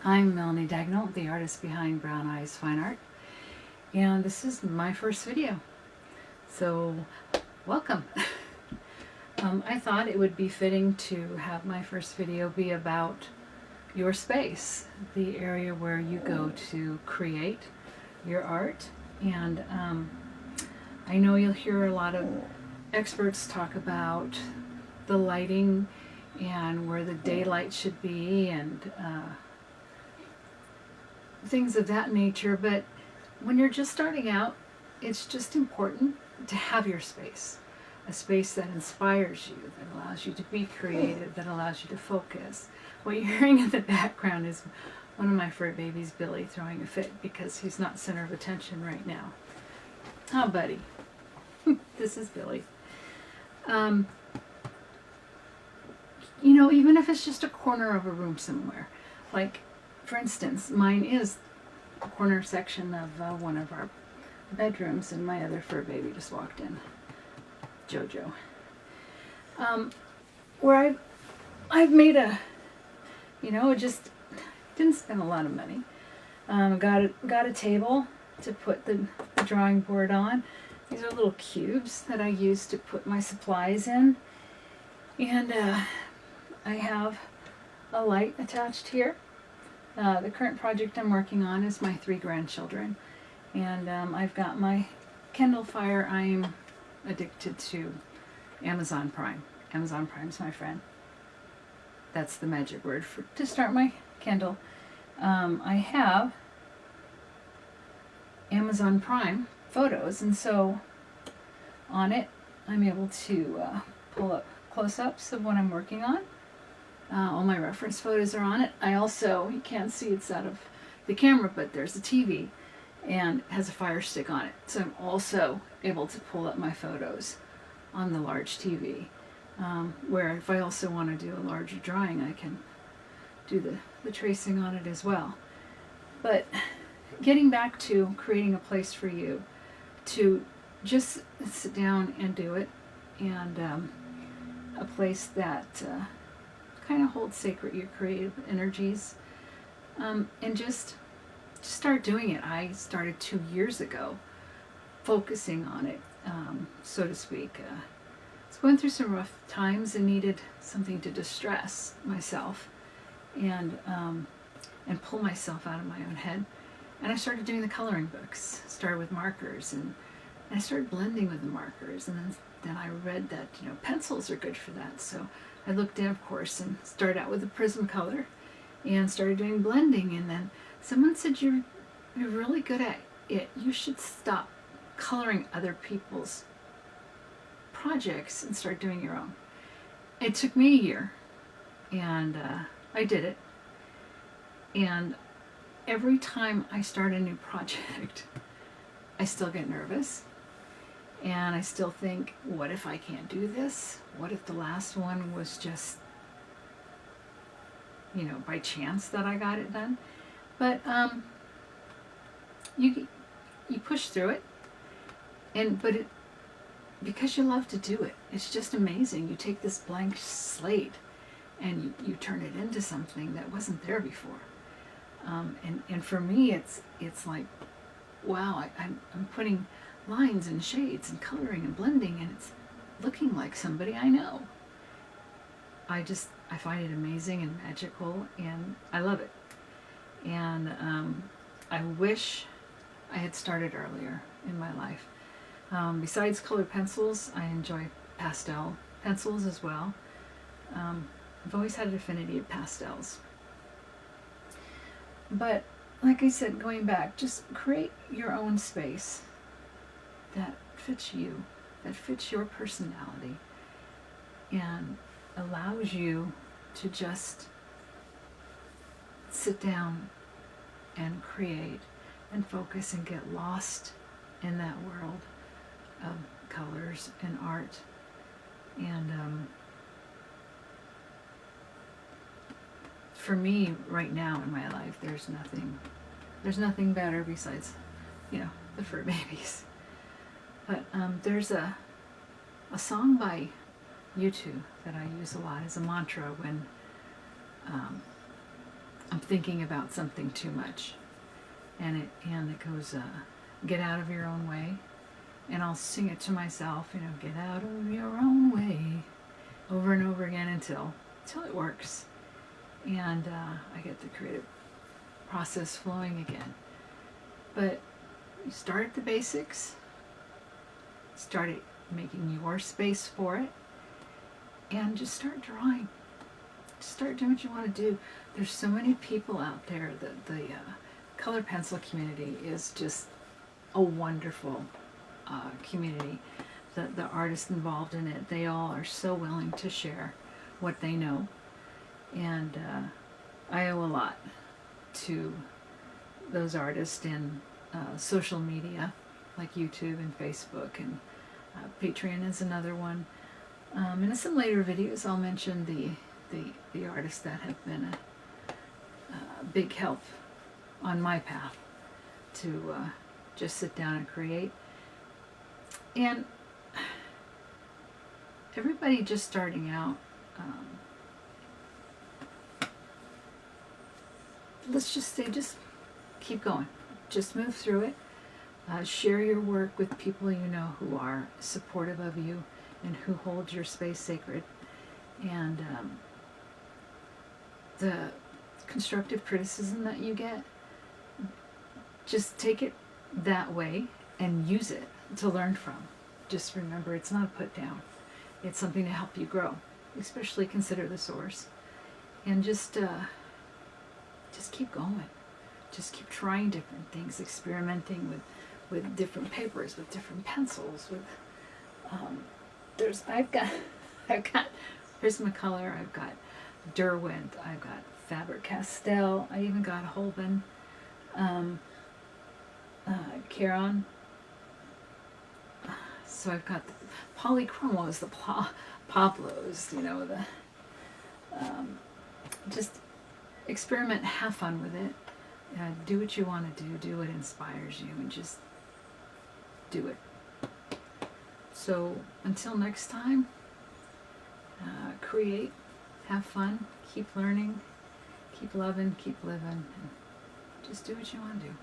I'm Melanie Daignault, the artist behind BrownEyes FineArt, and this is my first video. So, welcome. I thought it would be fitting to have my first video be about your space, the area where you go to create your art. And I know you'll hear a lot of experts talk about the lighting and where the daylight should be and things of that nature, but when you're just starting out, it's just important to have your space. A space that inspires you, that allows you to be creative, that allows you to focus. What you're hearing in the background is one of my fur babies, Billy, throwing a fit because he's not center of attention right now. Oh, buddy. This is Billy. You know, even if it's just a corner of a room somewhere, like, for instance, mine is a corner section of one of our bedrooms, and my other fur baby just walked in, Jojo. Where I've made a, just didn't spend a lot of money. Got a table to put the drawing board on. These are little cubes that I use to put my supplies in, and I have a light attached here. The current project I'm working on is my 3 grandchildren, and I've got my Kindle Fire. I'm addicted to Amazon Prime. Amazon Prime's my friend. That's the magic word to start my Kindle. I have Amazon Prime photos, and so on it I'm able to pull up close-ups of what I'm working on. All my reference photos are on it. I also, you can't see it's out of the camera, but there's a TV and it has a Fire Stick on it. So I'm also able to pull up my photos on the large TV, where if I also want to do a larger drawing, I can do the tracing on it as well. But getting back to creating a place for you to just sit down and do it, and a place that kind of hold sacred your creative energies, and just start doing it. I started 2 years ago, focusing on it, so to speak. I was going through some rough times and needed something to distress myself and pull myself out of my own head. And I started doing the coloring books. Started with markers, and I started blending with the markers, and then I read that pencils are good for that. So I looked in, of course, and started out with the Prismacolor and started doing blending. And then someone said, you're really good at it. You should stop coloring other people's projects and start doing your own. It took me a year, and I did it. And every time I start a new project, I still get nervous. And I still think, what if I can't do this? What if the last one was just, by chance that I got it done? But you push through it, but because you love to do it, it's just amazing. You take this blank slate and you turn it into something that wasn't there before. And for me, it's like, wow, I'm putting lines and shades and coloring and blending, and it's looking like somebody I know. I find it amazing and magical, and I love it. And I wish I had started earlier in my life. Besides colored pencils, I enjoy pastel pencils as well. I've always had an affinity of pastels. But like I said, going back, just create your own space that fits you, that fits your personality, and allows you to just sit down and create and focus and get lost in that world of colors and art. And for me right now in my life, there's nothing better besides the fur babies. But there's a song by U2 that I use a lot as a mantra when I'm thinking about something too much, and it goes, get out of your own way, and I'll sing it to myself, get out of your own way, over and over again until it works, and I get the creative process flowing again. But you start at the basics, start making your space for it, and just start drawing. Just start doing what you want to do. There's so many people out there that the color pencil community is just a wonderful community. The artists involved in it, they all are so willing to share what they know, and I owe a lot to those artists in social media like YouTube and Facebook, and Patreon is another one. And in some later videos I'll mention the artists that have been a big help on my path to just sit down and create. And everybody just starting out, let's just say, just keep going. Just move through it. Share your work with people you know who are supportive of you and who hold your space sacred. And the constructive criticism that you get, just take it that way and use it to learn from. Just remember, it's not a put down. It's something to help you grow. Especially consider the source. And just keep going. Just keep trying different things, experimenting with different papers, with different pencils, with I've got Prismacolor, I've got Derwent, I've got Faber-Castell, I even got Holbein, Caron. So I've got the polychromos, the Pablos, just experiment, have fun with it, do what you want to do what inspires you, and just do it. So until next time, create, have fun, keep learning, keep loving, keep living, and just do what you want to do.